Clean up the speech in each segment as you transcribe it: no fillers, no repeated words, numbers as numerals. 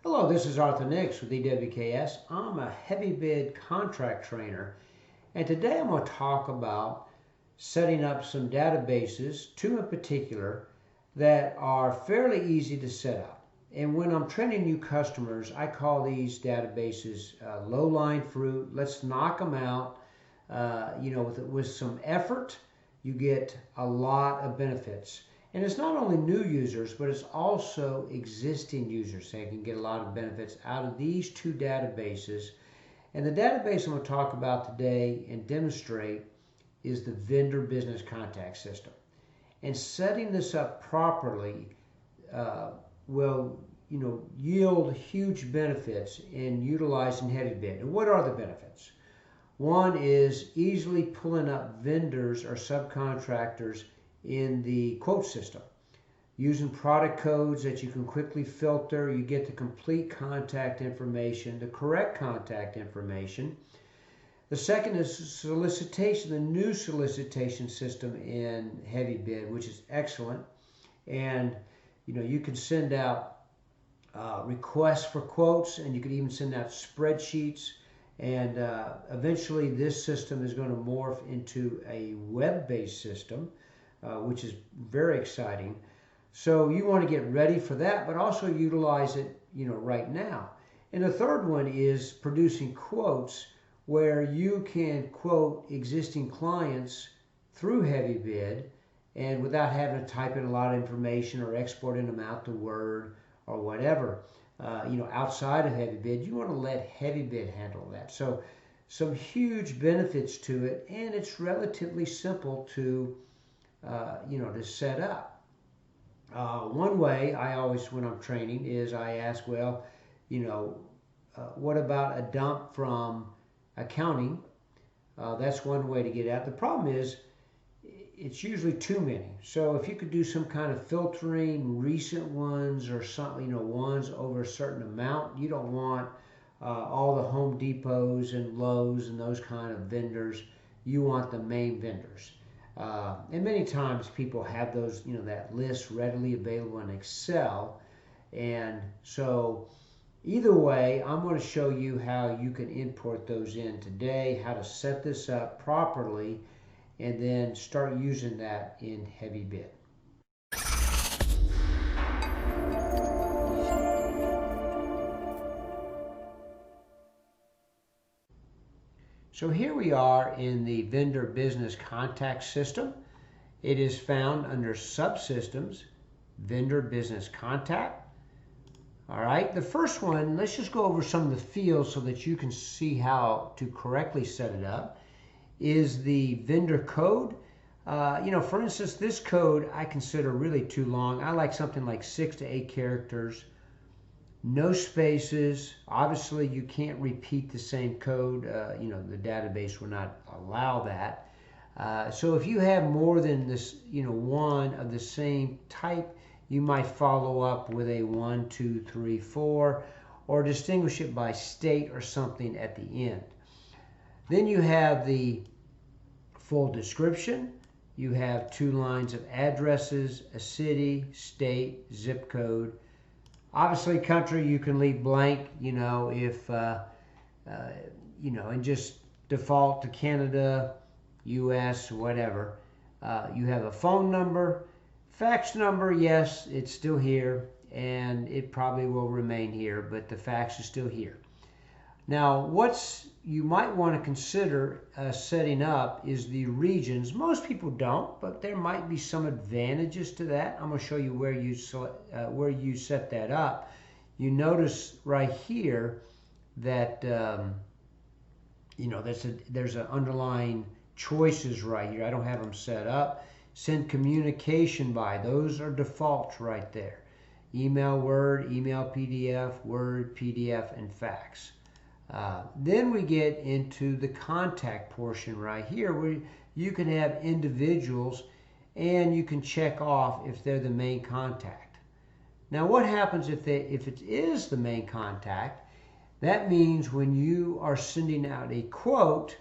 Hello, this is Arthur Nix with EWKS. I'm a heavy bid contract trainer, and today I'm going to talk about setting up some databases, two in particular, that are fairly easy to set up. And when I'm training new customers, I call these databases low-lying fruit. Let's knock them out. With some effort, you get a lot of benefits. And it's not only new users, but it's also existing users. They can get a lot of benefits out of these two databases. And the database I'm going to talk about today and demonstrate is the vendor business contact system. And setting this up properly will yield huge benefits in utilizing HeavyBid. And what are the benefits? One is easily pulling up vendors or subcontractors in the quote system. Using product codes that you can quickly filter, you get the complete contact information, the correct contact information. The second is solicitation, the new solicitation system in HeavyBid, which is excellent. And you can send out requests for quotes, and you can even send out spreadsheets. And eventually this system is going to morph into a web-based system, which is very exciting. So you want to get ready for that, but also utilize it, right now. And the third one is producing quotes where you can quote existing clients through HeavyBid and without having to type in a lot of information or exporting them out to Word or whatever. Outside of HeavyBid, you want to let HeavyBid handle that. So some huge benefits to it, and it's relatively simple to set up. One way I always, when I'm training, is I ask, what about a dump from accounting? That's one way to get out. The problem is it's usually too many. So if you could do some kind of filtering, recent ones or something, ones over a certain amount, you don't want all the Home Depots and Lowe's and those kind of vendors. You want the main vendors. And many times people have those, that list readily available in Excel. And so either way, I'm going to show you how you can import those in today, how to set this up properly, and then start using that in HeavyBid. So here we are in the vendor business contact system. It is found under subsystems, vendor business contact. All right, the first one, let's just go over some of the fields so that you can see how to correctly set it up, is the vendor code. For instance, this code I consider really too long. I like something like 6 to 8 characters. No spaces. Obviously, you can't repeat the same code. The database will not allow that. So if you have more than this, one of the same type, you might follow up with a 1, 2, 3, 4, or distinguish it by state or something at the end. Then you have the full description. You have 2 lines of addresses, a city, state, zip code. Obviously, country you can leave blank, if, and just default to Canada, US, whatever. You have a phone number, fax number, yes, it's still here, and it probably will remain here, but the fax is still here. Now, you might want to consider setting up is the regions. Most people don't, but there might be some advantages to that. I'm going to show you where you set that up. You notice right here that there's an underlying choices right here. I don't have them set up. Send communication by. Those are defaults right there. Email Word, email PDF, Word, PDF, and fax. Then we get into the contact portion right here where you can have individuals and you can check off if they're the main contact. Now what happens if it is the main contact? That means when you are sending out a quote,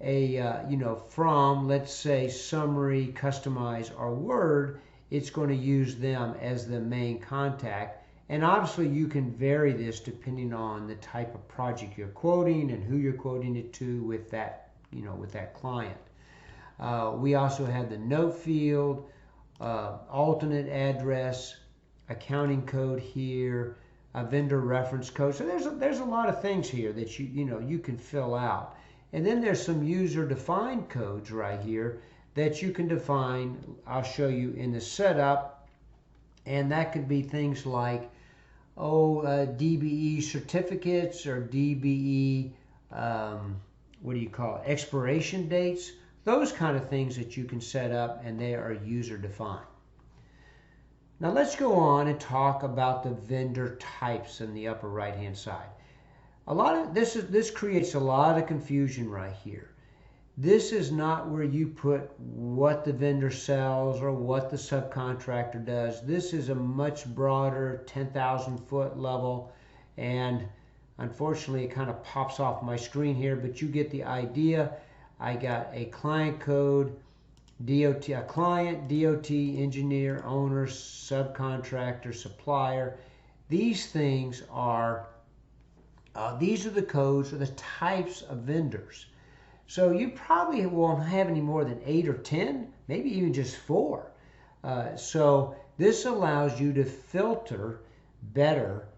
from, let's say, summary, customize, or Word, it's going to use them as the main contact. And obviously you can vary this depending on the type of project you're quoting and who you're quoting it to with that, with that client. We also have the note field, alternate address, accounting code here, a vendor reference code. So there's a lot of things here that you can fill out. And then there's some user defined codes right here that you can define. I'll show you in the setup, and that could be things like DBE certificates or DBE expiration dates, those kind of things that you can set up, and they are user defined. Now let's go on and talk about the vendor types in the upper right hand side. This creates a lot of confusion right here. This is not where you put what the vendor sells or what the subcontractor does. This is a much broader 10,000 foot level, and unfortunately it kind of pops off my screen here, but you get the idea. I got a client code, DOT, a client, DOT, engineer, owner, subcontractor, supplier. These things are these are the codes or the types of vendors. So you probably won't have any more than 8 or 10, maybe even just 4. So this allows you to filter better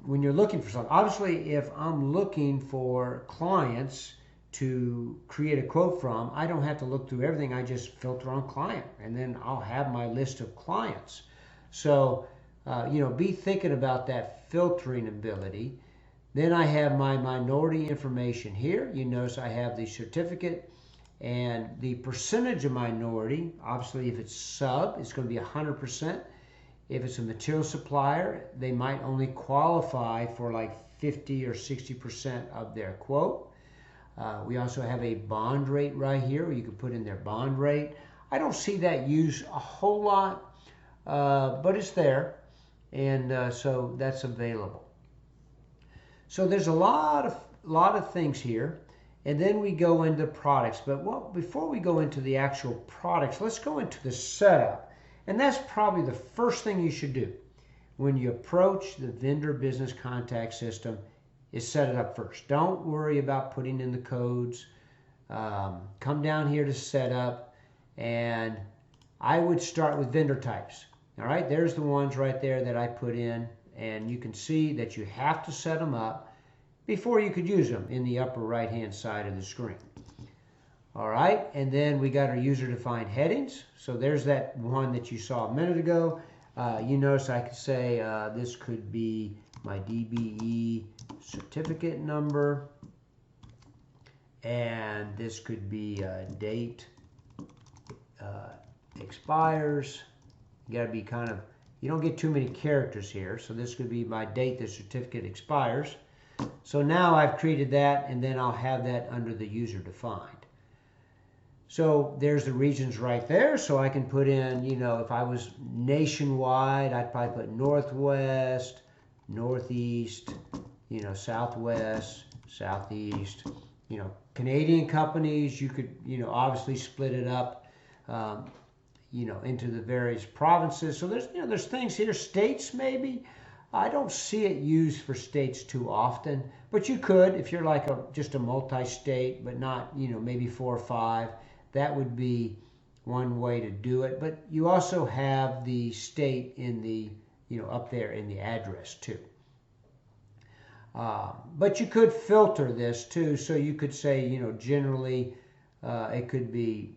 when you're looking for something. Obviously, if I'm looking for clients to create a quote from, I don't have to look through everything. I just filter on client, and then I'll have my list of clients. So, be thinking about that filtering ability. Then I have my minority information here. You notice I have the certificate and the percentage of minority. Obviously, if it's sub, it's going to be 100%. If it's a material supplier, they might only qualify for like 50 or 60% of their quote. We also have a bond rate right here where you can put in their bond rate. I don't see that used a whole lot, but it's there, and so that's available. So there's a lot of things here, and then we go into products. But before we go into the actual products, let's go into the setup. And that's probably the first thing you should do when you approach the vendor business contact system, is set it up first. Don't worry about putting in the codes. Come down here to setup, and I would start with vendor types. All right, there's the ones right there that I put in. And you can see that you have to set them up before you could use them in the upper right hand side of the screen. All right, and then we got our user defined headings. So there's that one that you saw a minute ago. You notice I could say this could be my DBE certificate number, and this could be date expires. You got to be you don't get too many characters here, so this could be my date the certificate expires. So now I've created that, and then I'll have that under the user defined. So there's the regions right there, so I can put in, if I was nationwide, I'd probably put Northwest, Northeast, Southwest, Southeast. Canadian companies, you could, obviously split it up. Into the various provinces. So there's things here. States, maybe. I don't see it used for states too often, but you could, if you're like just a multi-state, but not, maybe 4 or 5. That would be one way to do it. But you also have the state in the, up there in the address too. But you could filter this too. So you could say, generally, it could be,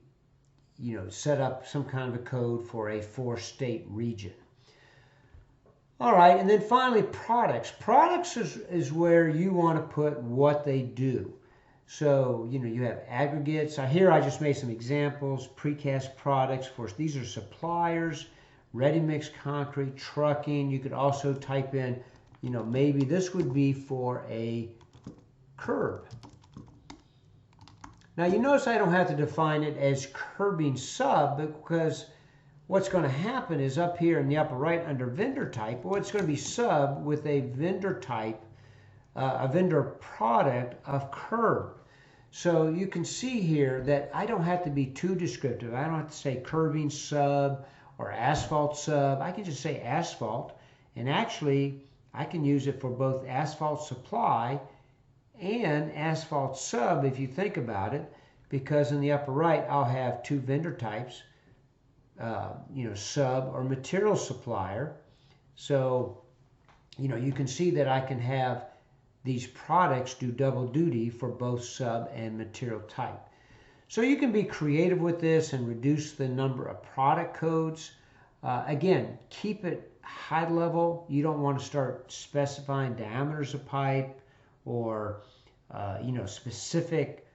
set up some kind of a code for a 4-state region. All right, and then finally products. Products is where you want to put what they do. So, you have aggregates. Here I just made some examples. Precast products, these are suppliers, ready-mix concrete, trucking. You could also type in, maybe this would be for a curb. Now you notice I don't have to define it as curbing sub, because what's going to happen is up here in the upper right under vendor type, well, it's going to be sub with a vendor type, a vendor product of curb. So you can see here that I don't have to be too descriptive. I don't have to say curbing sub or asphalt sub. I can just say asphalt, And actually, I can use it for both asphalt supply and asphalt sub if you think about it, because in the upper right, I'll have two vendor types, sub or material supplier. So, you can see that I can have these products do double duty for both sub and material type. So you can be creative with this and reduce the number of product codes. Again, keep it high level. You don't want to start specifying diameters of pipe or specific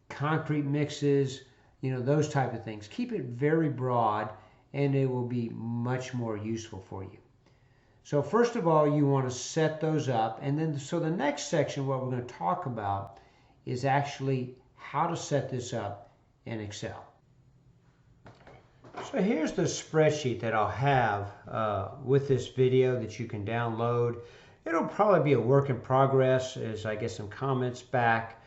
concrete mixes, those type of things. Keep it very broad and it will be much more useful for you. So first of all, you want to set those up, and then so the next section, what we're going to talk about is actually how to set this up in Excel. So here's the spreadsheet that I'll have with this video that you can download. It'll probably be a work in progress as I get some comments back.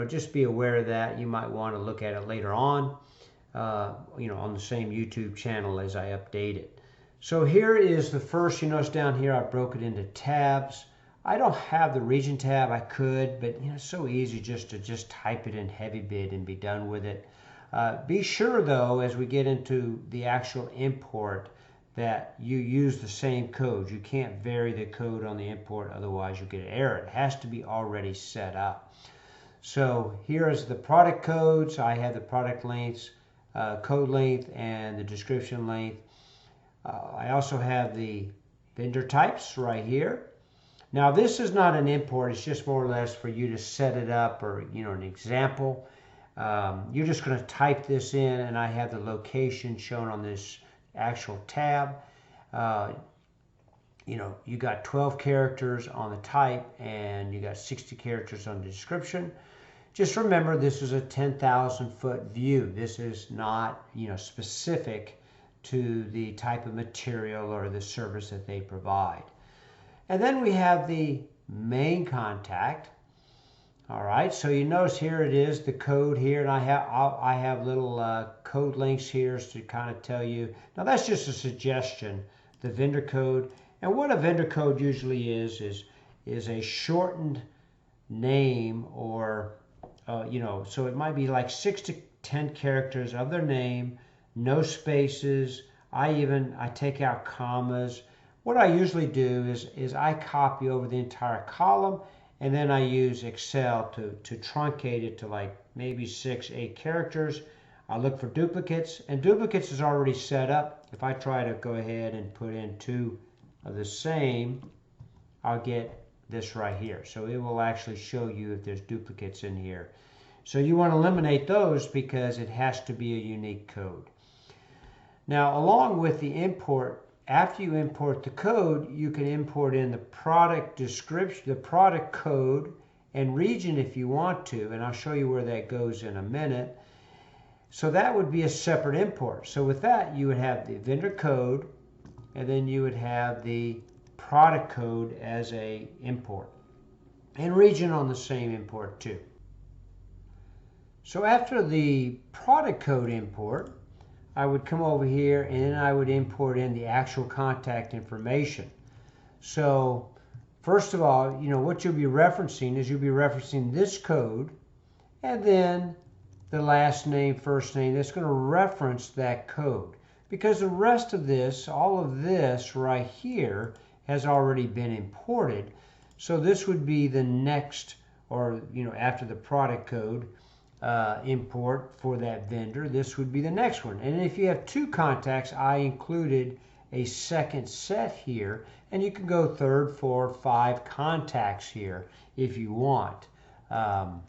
Just be aware of that. You might want to look at it later on, on the same YouTube channel as I update it. So here is the first. You notice down here I broke it into tabs. I don't have the region tab. I could, but it's so easy just to type it in HeavyBid and be done with it. Be sure though, as we get into the actual import, that you use the same code. You can't vary the code on the import, otherwise you'll get an error. It has to be already set up. So here is the product codes. I have the product lengths, code length, and the description length. I also have the vendor types right here. Now this is not an import, it's just more or less for you to set it up, or an example. You're just going to type this in, and I have the location shown on this actual tab. You got 12 characters on the type, and you got 60 characters on the description. Just remember, this is a 10,000 foot view. This is not specific to the type of material or the service that they provide. And then we have the main contact. All right, so you notice here it is, the code here, and I have little code links here to kind of tell you. Now that's just a suggestion, the vendor code. And what a vendor code usually is a shortened name, or so it might be like 6 to 10 characters of their name, no spaces. I take out commas. What I usually do is I copy over the entire column, and then I use Excel to truncate it to like maybe 6, 8 characters. I look for duplicates, and duplicates is already set up. If I try to go ahead and put in 2 of the same, I'll get this right here. So it will actually show you if there's duplicates in here. So you want to eliminate those because it has to be a unique code. Now, along with the import, after you import the code, you can import in the product description, the product code, and region if you want to, and I'll show you where that goes in a minute. So that would be a separate import. So with that, you would have the vendor code, and then you would have the product code as a import, and region on the same import too. So after the product code import, I would come over here and then I would import in the actual contact information. So first of all, what you'll be referencing is you'll be referencing this code, and then the last name, first name, that's going to reference that code. Because the rest of this, all of this right here, has already been imported. So this would be the next, or after the product code import for that vendor, this would be the next one. And if you have 2 contacts, I included a second set here, and you can go 3rd, 4th, 5 contacts here if you want. And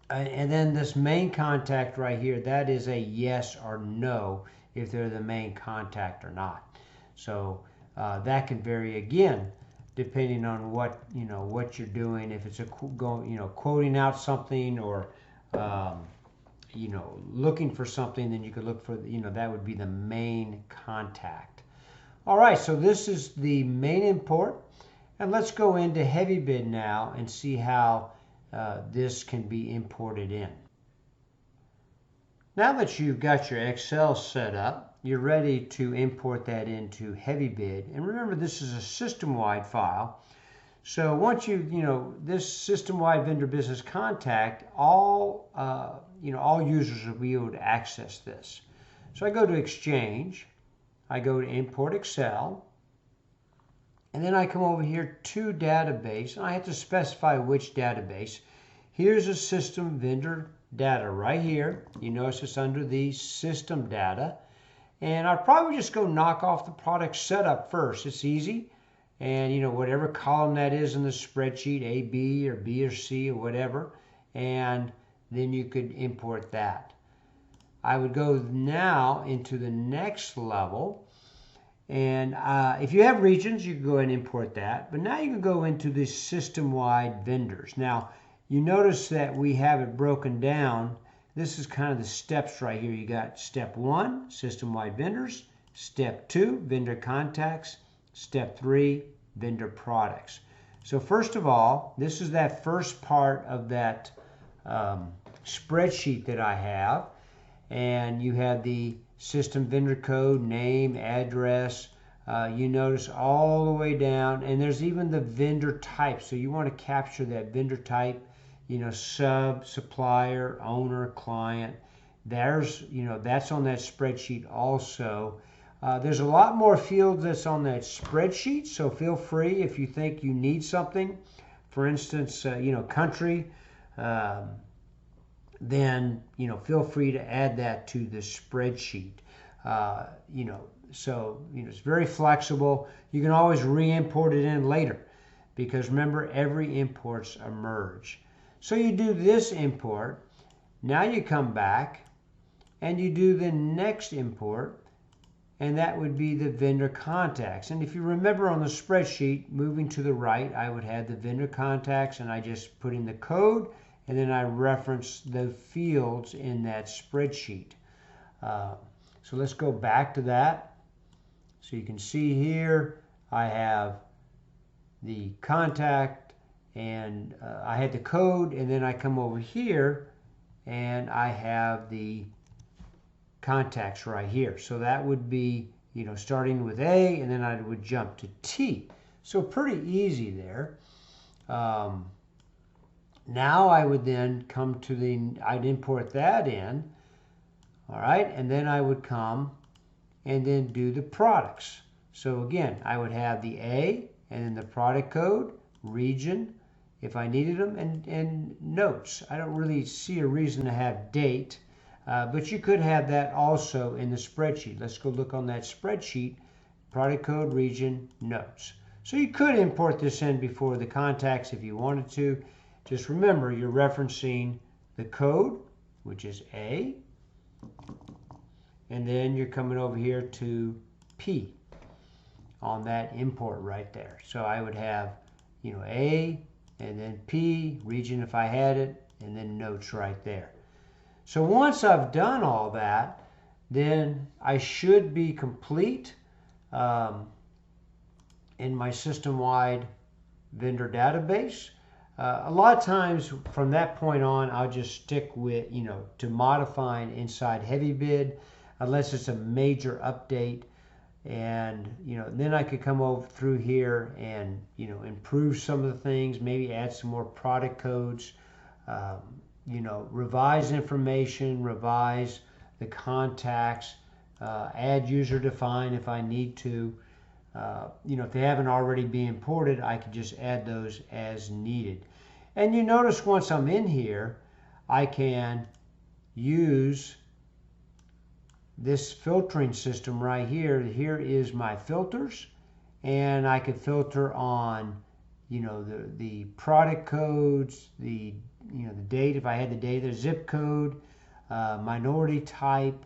then this main contact right here, that is a yes or no if they're the main contact or not. So that can vary again depending on what you're doing. If it's quoting out something, or looking for something, then you could look for that would be the main contact. All right, so this is the main import, and let's go into HeavyBid now and see how this can be imported in. Now that you've got your Excel set up, you're ready to import that into HeavyBid. And remember, this is a system-wide file. So once this system-wide vendor business contact, all users will be able to access this. So I go to Exchange, I go to Import Excel, and then I come over here to Database, and I have to specify which database. Here's a system vendor data right here. You notice it's under the system data. And I'll probably just go knock off the product setup first. It's easy. And whatever column that is in the spreadsheet, A, B, or B or C or whatever, and then you could import that. I would go now into the next level, and if you have regions, you can go ahead and import that. But now you can go into the system-wide vendors. Now you notice that we have it broken down. This is kind of the steps right here. You got step 1, system-wide vendors. Step 2, vendor contacts. Step 3, vendor products. So first of all, this is that first part of that spreadsheet that I have. And you have the system vendor code, name, address. You notice all the way down. And there's even the vendor type. So you want to capture that vendor type. Sub, supplier, owner, client. That's on that spreadsheet also. There's a lot more fields that's on that spreadsheet, so feel free if you think you need something. For instance, country, then feel free to add that to the spreadsheet. It's very flexible. You can always re-import it in later, because remember, every import's a merge. So you do this import. Now you come back and you do the next import, and that would be the vendor contacts. And if you remember on the spreadsheet, moving to the right, I would have the vendor contacts, and I just put in the code, and then I reference the fields in that spreadsheet. So let's go back to that. So you can see here, I have the contact, and I had the code, and then I come over here, and I have the contacts right here. So that would be, starting with A, and then I would jump to T. So pretty easy there. Now I would then come to I'd import that in, all right, and then I would come and then do the products. So again, I would have the A, and then the product code, region, if I needed them, and notes. I don't really see a reason to have date. But you could have that also in the spreadsheet. Let's go look on that spreadsheet, product code, region, notes. So you could import this in before the contacts if you wanted to. Just remember, you're referencing the code, which is A, and then you're coming over here to P on that import right there. So I would have, A, and then P, region if I had it, and then notes right there. So once I've done all that, then I should be complete in my system-wide vendor database. A lot of times from that point on, I'll just stick with, to modifying inside HeavyBid, unless it's a major update. And, then I could come over through here and, improve some of the things, maybe add some more product codes, revise information, revise the contacts, add user define if I need to. If they haven't already been imported, I could just add those as needed. And you notice once I'm in here, I can use this filtering system right here. Here is my filters, and I could filter on, the product codes, the date, if I had the data, zip code, minority type,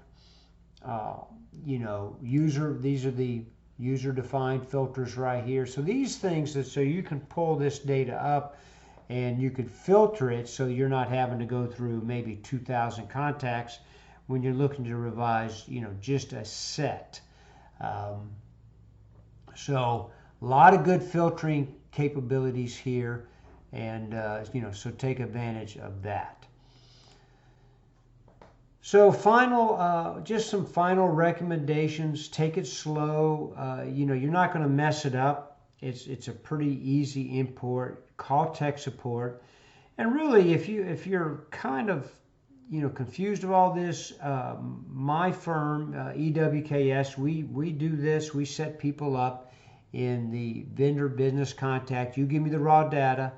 user. These are the user-defined filters right here. So these things, so you can pull this data up and you could filter it so you're not having to go through maybe 2,000 contacts when you're looking to revise, just a set. So a lot of good filtering capabilities here, and so take advantage of that. So just some final recommendations. Take it slow. You're not going to mess it up. It's a pretty easy import. Call tech support. And really, if you're kind of confused of all this, my firm, EWKS, we do this. We set people up in the vendor business contact. You give me the raw data,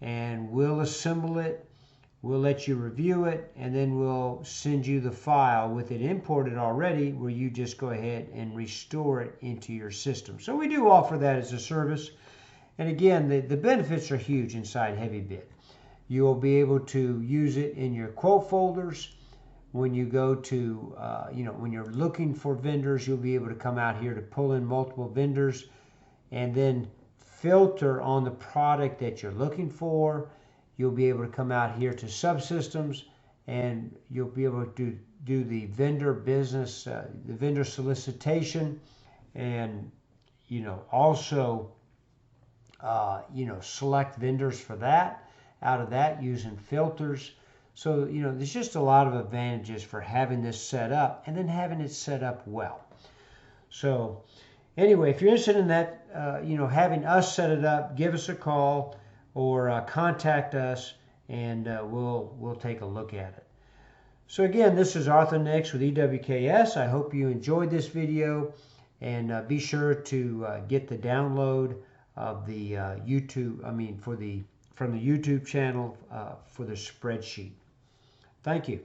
and we'll assemble it. We'll let you review it, and then we'll send you the file with it imported already, where you just go ahead and restore it into your system. So we do offer that as a service. And again, the benefits are huge inside HeavyBid. You'll be able to use it in your quote folders. When you go to, when you're looking for vendors, you'll be able to come out here to pull in multiple vendors and then filter on the product that you're looking for. You'll be able to come out here to subsystems, and you'll be able to do the vendor business, the vendor solicitation, and also select vendors for that out of that using filters. So there's just a lot of advantages for having this set up and then having it set up well. So anyway, if you're interested in that, having us set it up, give us a call or contact us, and we'll take a look at it. So again, this is Arthur Nix with EWKS. I hope you enjoyed this video, and be sure to get the download of the from the YouTube channel for the spreadsheet. Thank you.